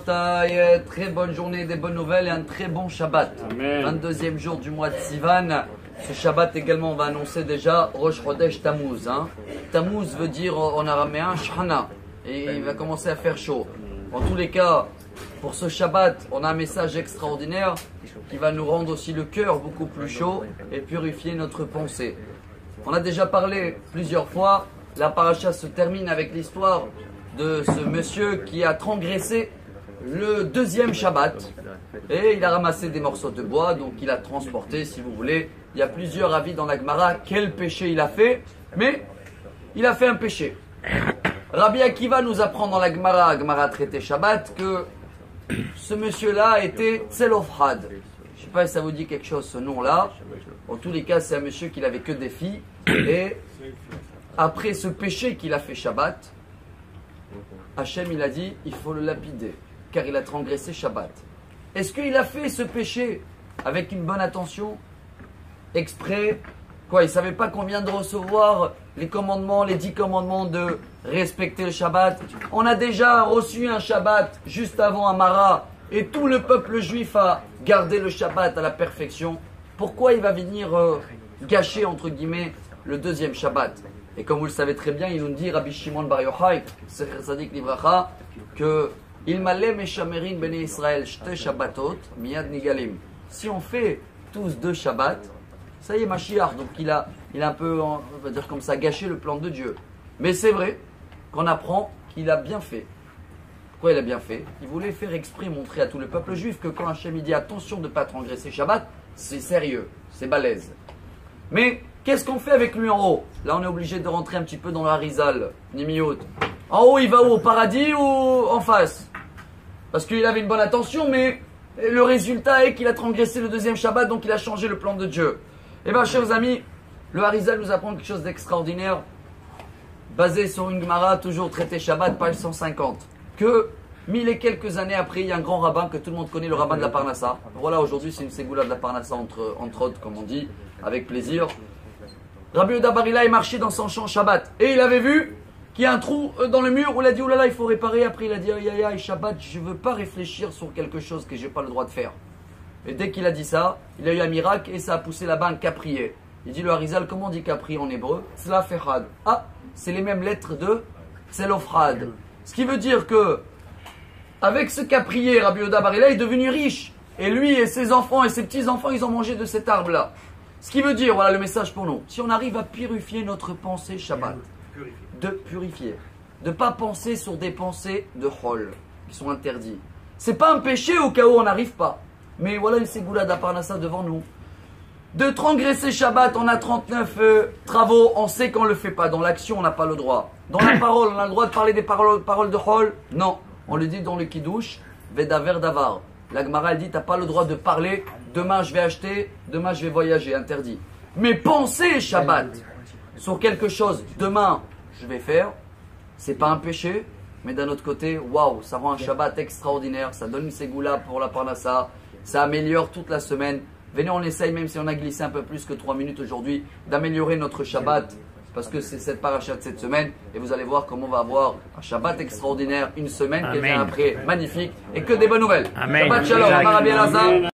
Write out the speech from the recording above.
Rabotai, très bonne journée, des bonnes nouvelles et un très bon Shabbat. Amen. 22e jour du mois de Sivan. Ce Shabbat également, on va annoncer déjà Rosh Chodesh Tammuz. Tammuz veut dire en araméen Shana. Et il va commencer à faire chaud. En tous les cas, pour ce Shabbat, on a un message extraordinaire qui va nous rendre aussi le cœur beaucoup plus chaud et purifier notre pensée. On a déjà parlé plusieurs fois. La paracha se termine avec l'histoire de ce monsieur qui a transgressé le deuxième Shabbat et il a ramassé des morceaux de bois, donc il a transporté, si vous voulez. Il y a plusieurs avis dans la Gemara quel péché il a fait, mais il a fait un péché. Rabbi Akiva nous apprend dans la Gemara traité Shabbat, que ce monsieur-là était Tzelofhad. Je ne sais pas si ça vous dit quelque chose ce nom-là. En tous les cas, c'est un monsieur qui n'avait que des filles. Et après ce péché qu'il a fait Shabbat, Hachem il a dit il faut le lapider car il a transgressé Shabbat. Est-ce qu'il a fait ce péché avec une bonne intention, exprès? Quoi, il ne savait pas qu'on vient de recevoir les commandements, les 10 commandements de respecter le Shabbat. On a déjà reçu un Shabbat juste avant Amara et tout le peuple juif a gardé le Shabbat à la perfection. Pourquoi il va venir gâcher entre guillemets le deuxième Shabbat? Et comme vous le savez très bien, il nous dit Rabbi Shimon Bar Yochai, Secher Sadik Livracha, que il m'allait meshamerin bnei Israël shte Shabbatot miyad nigalim. Si on fait tous 2 Shabbats, ça y est Mashiach. Donc il a un peu, on va dire comme ça, gâché le plan de Dieu. Mais c'est vrai qu'on apprend qu'il a bien fait. Pourquoi il a bien fait? Il voulait faire exprès montrer à tout le peuple juif que quand Hachem dit attention de ne pas transgresser Shabbat, c'est sérieux, c'est balèze. Mais qu'est-ce qu'on fait avec lui en haut? Là, on est obligé de rentrer un petit peu dans la Harizal, Nimiot. En haut, il va où? Au paradis ou en face? Parce qu'il avait une bonne intention, mais le résultat est qu'il a transgressé le deuxième Shabbat, donc il a changé le plan de Dieu. Eh bien, chers amis, le Harizal nous apprend quelque chose d'extraordinaire, basé sur une Gemara, toujours traité Shabbat, page 150. Que 1000 et quelques années après, il y a un grand rabbin que tout le monde connaît, le rabbin de la Parnassa. Voilà, aujourd'hui, c'est une ségoula de la Parnassa, entre autres, comme on dit, avec plaisir. Rabbi Yehuda Bar Hillel est marché dans son champ Shabbat et il avait vu qu'il y a un trou dans le mur où il a dit oh là là, il faut réparer. Après, il a dit aïe aïe aïe, Shabbat, je ne veux pas réfléchir sur quelque chose que je n'ai pas le droit de faire. Et dès qu'il a dit ça, il a eu un miracle et ça a poussé là-bas un caprier. Il dit le Harizal, comment on dit capri en hébreu? Tzlafechad. Ah, c'est les mêmes lettres de Tzelofhad. Ce qui veut dire que avec ce caprier, Rabbi Yehuda Bar Hillel est devenu riche. Et lui et ses enfants et ses petits-enfants, ils ont mangé de cet arbre-là. Ce qui veut dire, voilà le message pour nous, si on arrive à purifier notre pensée Shabbat, de purifier, de ne pas penser sur des pensées de Chol, qui sont interdits. C'est pas un péché au cas où on n'arrive pas. Mais voilà une ségoula d'Aparnassa devant nous. De transgresser Shabbat, on a 39 travaux, on sait qu'on ne le fait pas. Dans l'action, on n'a pas le droit. Dans la parole, on a le droit de parler des paroles de Chol? Non. On le dit dans le Kiddush, Vedaver Davar. La Gemara elle dit, tu n'as pas le droit de parler, demain je vais acheter, demain je vais voyager, interdit. Mais penser Shabbat sur quelque chose, demain je vais faire, c'est pas un péché, mais d'un autre côté, waouh, ça rend un Shabbat extraordinaire, ça donne une ségoula pour la Parnassa, ça améliore toute la semaine. Venez, on essaye, même si on a glissé un peu plus que 3 minutes aujourd'hui, d'améliorer notre Shabbat, parce que c'est cette paracha de cette semaine, et vous allez voir comment on va avoir un Shabbat extraordinaire, une semaine qui vient après, magnifique, et que des bonnes nouvelles. Amen. Shabbat shalom, Rabbi Elazar.